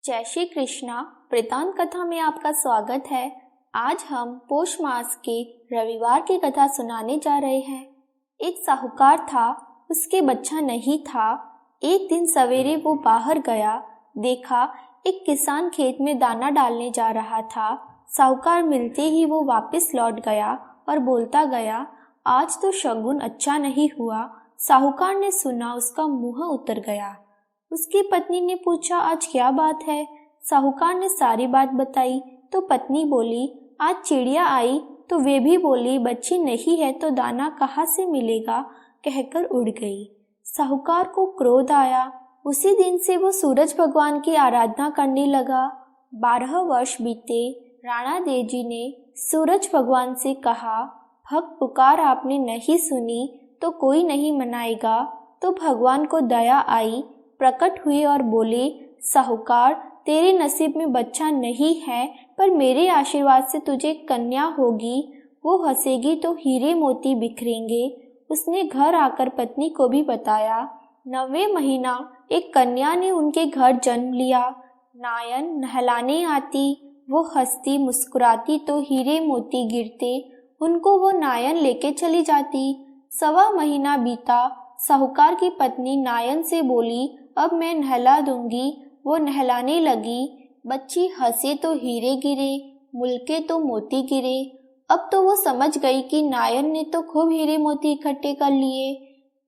जय श्री कृष्णा। वृतांत कथा में आपका स्वागत है। आज हम पौष मास के रविवार की कथा सुनाने जा रहे हैं। एक साहूकार था, उसके बच्चा नहीं था। एक दिन सवेरे वो बाहर गया, देखा एक किसान खेत में दाना डालने जा रहा था। साहूकार मिलते ही वो वापस लौट गया और बोलता गया, आज तो शगुन अच्छा नहीं हुआ। साहूकार ने सुना, उसका मुंह उतर गया। उसकी पत्नी ने पूछा, आज क्या बात है? साहूकार ने सारी बात बताई तो पत्नी बोली, आज चिड़िया आई तो वे भी बोली, बच्ची नहीं है तो दाना कहाँ से मिलेगा, कहकर उड़ गई। साहूकार को क्रोध आया। उसी दिन से वो सूरज भगवान की आराधना करने लगा। 12 वर्ष बीते। राणा देवजी ने सूरज भगवान से कहा, भक्त पुकार आपने नहीं सुनी तो कोई नहीं मनाएगा। तो भगवान को दया आई, प्रकट हुए और बोले, साहूकार तेरे नसीब में बच्चा नहीं है, पर मेरे आशीर्वाद से तुझे कन्या होगी। वो हंसेगी तो हीरे मोती बिखरेंगे। उसने घर आकर पत्नी को भी बताया। 9वें महीना एक कन्या ने उनके घर जन्म लिया। नायन नहलाने आती, वो हंसती मुस्कुराती तो हीरे मोती गिरते। उनको वो नायन लेके चली जाती। 1.25 महीना बीता। साहूकार की पत्नी नायन से बोली, अब मैं नहला दूंगी। वो नहलाने लगी। बच्ची हंसे तो हीरे गिरे, मुल्के तो मोती गिरे। अब तो वो समझ गई कि नायन ने तो खूब हीरे मोती इकट्ठे कर लिए।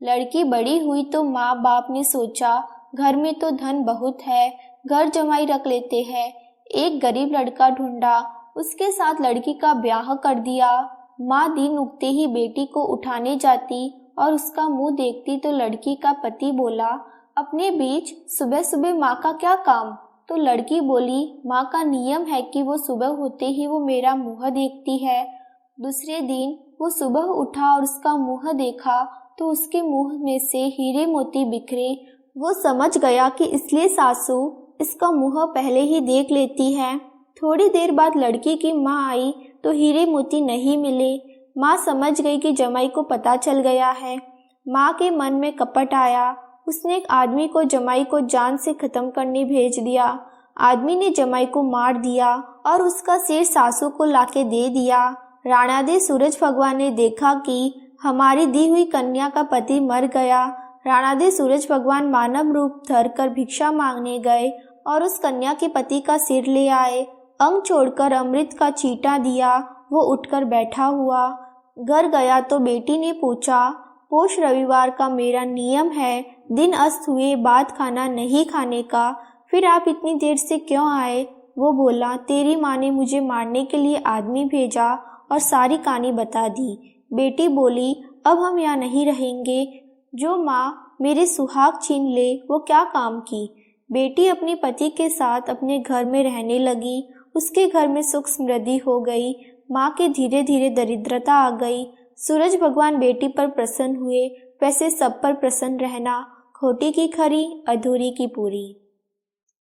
लड़की बड़ी हुई तो माँ बाप ने सोचा, घर में तो धन बहुत है, घर जमाई रख लेते हैं। एक गरीब लड़का ढूंढा, उसके साथ लड़की का ब्याह कर दिया। माँ दिन उगते ही बेटी को उठाने जाती और उसका मुंह देखती तो लड़की का पति बोला, अपने बीच सुबह सुबह माँ का क्या काम? तो लड़की बोली, माँ का नियम है कि वो सुबह होते ही वो मेरा मुंह देखती है। दूसरे दिन वो सुबह उठा और उसका मुंह देखा तो उसके मुंह में से हीरे मोती बिखरे। वो समझ गया कि इसलिए सासू इसका मुंह पहले ही देख लेती है। थोड़ी देर बाद लड़की की माँ आई तो हीरे मोती नहीं मिले। माँ समझ गई कि जमाई को पता चल गया है। माँ के मन में कपट आया। उसने एक आदमी को जमाई को जान से खत्म करने भेज दिया। आदमी ने जमाई को मार दिया और उसका सिर सासू को लाके दे दिया। राणादेव सूरज भगवान ने देखा कि हमारी दी हुई कन्या का पति मर गया। राणादेव सूरज भगवान मानव रूप धरकर भिक्षा मांगने गए और उस कन्या के पति का सिर ले आए। अंग छोड़कर अमृत का चींटा दिया। वो उठकर बैठा हुआ। घर गया तो बेटी ने पूछा, पौष रविवार का मेरा नियम है, दिन अस्त हुए बाद खाना नहीं खाने का, फिर आप इतनी देर से क्यों आए? वो बोला, तेरी माँ ने मुझे मारने के लिए आदमी भेजा और सारी कहानी बता दी। बेटी बोली, अब हम यहाँ नहीं रहेंगे। जो माँ मेरे सुहाग छीन ले वो क्या काम की? बेटी अपने पति के साथ अपने घर में रहने लगी। उसके घर में सुख समृद्धि हो गई। माँ के धीरे धीरे दरिद्रता आ गई। सूरज भगवान बेटी पर प्रसन्न हुए। वैसे सब पर प्रसन्न रहना। खोटी की खरी, अधूरी की पूरी।